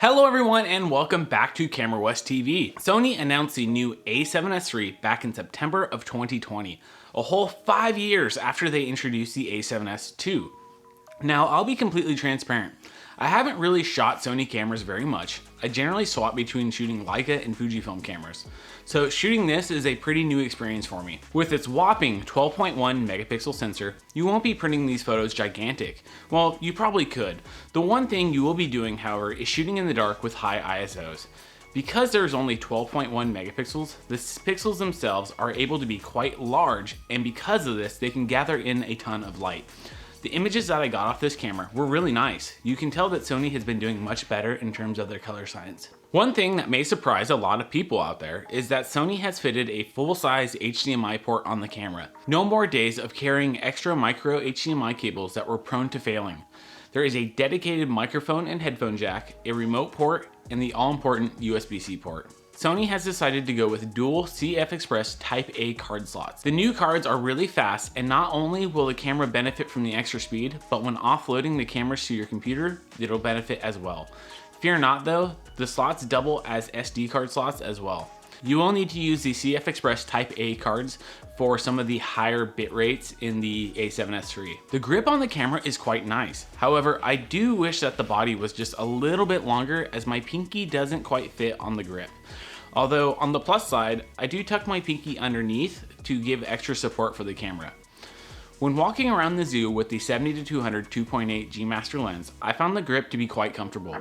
Hello everyone and welcome back to Camera West TV. Sony announced the new A7S III back in September of 2020, a whole 5 years after they introduced the A7S II. Now I'll be completely transparent. I haven't really shot Sony cameras very much. I generally swap between shooting Leica and Fujifilm cameras. So shooting this is a pretty new experience for me. With its whopping 12.1 megapixel sensor, you won't be printing these photos gigantic. Well, you probably could. The one thing you will be doing, however, is shooting in the dark with high ISOs. Because there's only 12.1 megapixels, the pixels themselves are able to be quite large, and because of this, they can gather in a ton of light. The images that I got off this camera were really nice. You can tell that Sony has been doing much better in terms of their color science. One thing that may surprise a lot of people out there is that Sony has fitted a full-size HDMI port on the camera. No more days of carrying extra micro HDMI cables that were prone to failing. There is a dedicated microphone and headphone jack, a remote port, and the all-important USB-C port. Sony has decided to go with dual CF Express Type A card slots. The new cards are really fast, and not only will the camera benefit from the extra speed, but when offloading the cameras to your computer, it'll benefit as well. Fear not though, the slots double as SD card slots as well. You will need to use the CF Express Type A cards for some of the higher bit rates in the A7S III. The grip on the camera is quite nice. However, I do wish that the body was just a little bit longer, as my pinky doesn't quite fit on the grip. Although on the plus side, I do tuck my pinky underneath to give extra support for the camera. When walking around the zoo with the 70-200 2.8 G Master lens, I found the grip to be quite comfortable.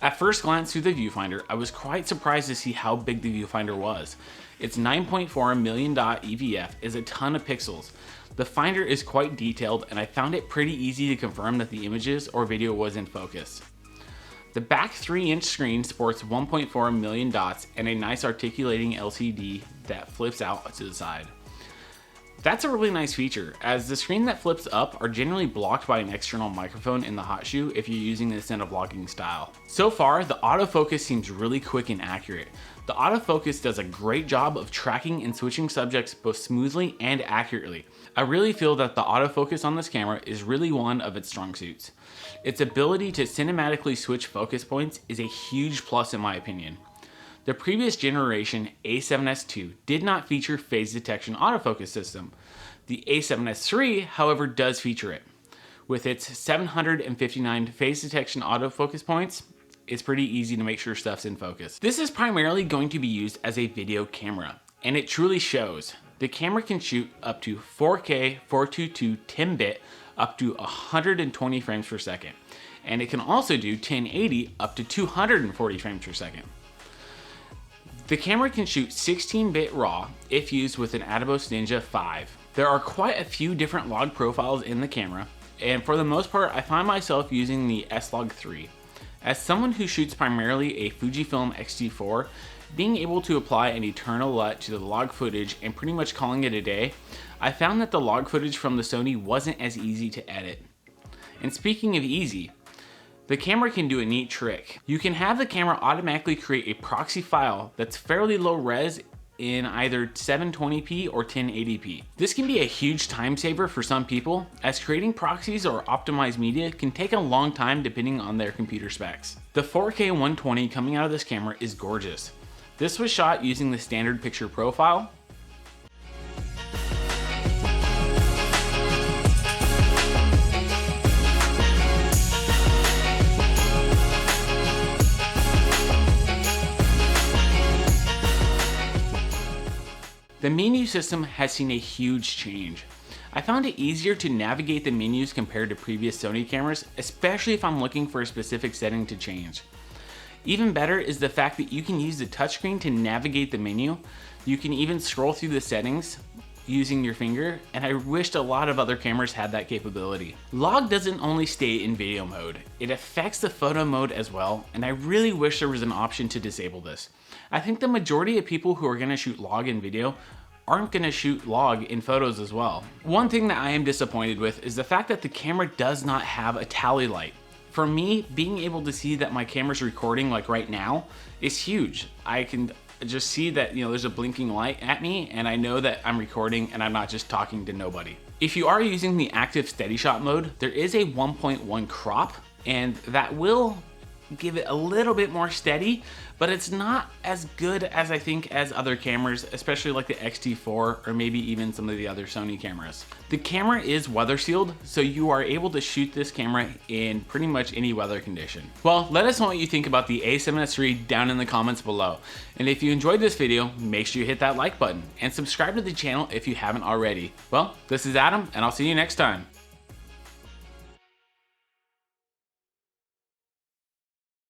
At first glance through the viewfinder, I was quite surprised to see how big the viewfinder was. Its 9.4 million dot EVF is a ton of pixels. The finder is quite detailed, and I found it pretty easy to confirm that the images or video was in focus. The back 3-inch screen sports 1.4 million dots and a nice articulating LCD that flips out to the side. That's a really nice feature, as the screen that flips up are generally blocked by an external microphone in the hot shoe if you're using this in a vlogging style. So far, the autofocus seems really quick and accurate. The autofocus does a great job of tracking and switching subjects both smoothly and accurately. I really feel that the autofocus on this camera is really one of its strong suits. Its ability to cinematically switch focus points is a huge plus in my opinion. The previous generation A7S II did not feature phase detection autofocus system. The A7S III, however, does feature it. With its 759 phase detection autofocus points, it's pretty easy to make sure stuff's in focus. This is primarily going to be used as a video camera, and it truly shows. The camera can shoot up to 4K 422 10-bit up to 120 frames per second, and it can also do 1080 up to 240 frames per second. The camera can shoot 16-bit RAW if used with an Atomos Ninja 5. There are quite a few different log profiles in the camera, and for the most part I find myself using the S-Log3. As someone who shoots primarily a Fujifilm X-T4, being able to apply an eternal LUT to the log footage and pretty much calling it a day, I found that the log footage from the Sony wasn't as easy to edit. And speaking of easy, the camera can do a neat trick. You can have the camera automatically create a proxy file that's fairly low res in either 720p or 1080p. This can be a huge time saver for some people, as creating proxies or optimized media can take a long time depending on their computer specs. The 4K 120 coming out of this camera is gorgeous. This was shot using the standard picture profile. The menu system has seen a huge change. I found it easier to navigate the menus compared to previous Sony cameras, especially if I'm looking for a specific setting to change. Even better is the fact that you can use the touchscreen to navigate the menu. You can even scroll through the settings using your finger, and I wished a lot of other cameras had that capability. Log doesn't only stay in video mode, it affects the photo mode as well, and I really wish there was an option to disable this. I think the majority of people who are gonna shoot log in video aren't gonna shoot log in photos as well. One thing that I am disappointed with is the fact that the camera does not have a tally light. For me, being able to see that my camera's recording like right now is huge. I can just see that, there's a blinking light at me and I know that I'm recording and I'm not just talking to nobody. If you are using the active steady shot mode, there is a 1.1 crop, and that will give it a little bit more steady, but it's not as good as I think as other cameras, especially like the X-T4 or maybe even some of the other Sony cameras. The camera is weather sealed, so you are able to shoot this camera in pretty much any weather condition. Well, let us know what you think about the A7S III down in the comments below. And if you enjoyed this video, make sure you hit that like button and subscribe to the channel if you haven't already. Well, this is Adam, and I'll see you next time.